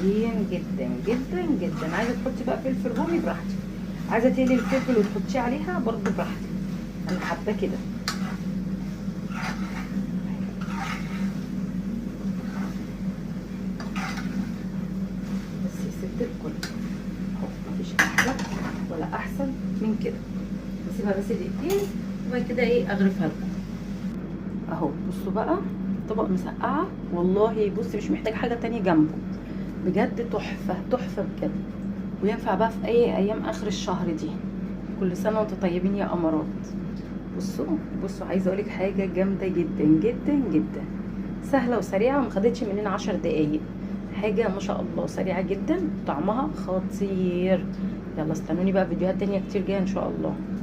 حلوين جدا جدا جدا. عايزه تحطي بقى فلفل رومي براحتك، عايزه تقلي الفلفل وتحطيه عليها برضو براحتك، انا حابه كده. بس يا ست الكل اهو، مفيش احلى ولا احسن من كده. نسيبها بس دقيقتين وبعد كده ايه اغرفها لكم اهو. بصوا بقى طبق مسقعه والله، بصي مش محتاج حاجه تانية جنبه، بجد تحفه تحفه بجد. وينفع بقى في اي ايام اخر الشهر دي. كل سنه وانتم طيبين يا امارات. بصوا بصوا، عايزه اقولك حاجه جامده جدا جدا جدا، سهله وسريعه وما خدتش مننا 10 دقايق. حاجه ما شاء الله سريعه جدا، طعمها خطير. يلا استنوني بقى فيديوهات تانية كتير جايه ان شاء الله.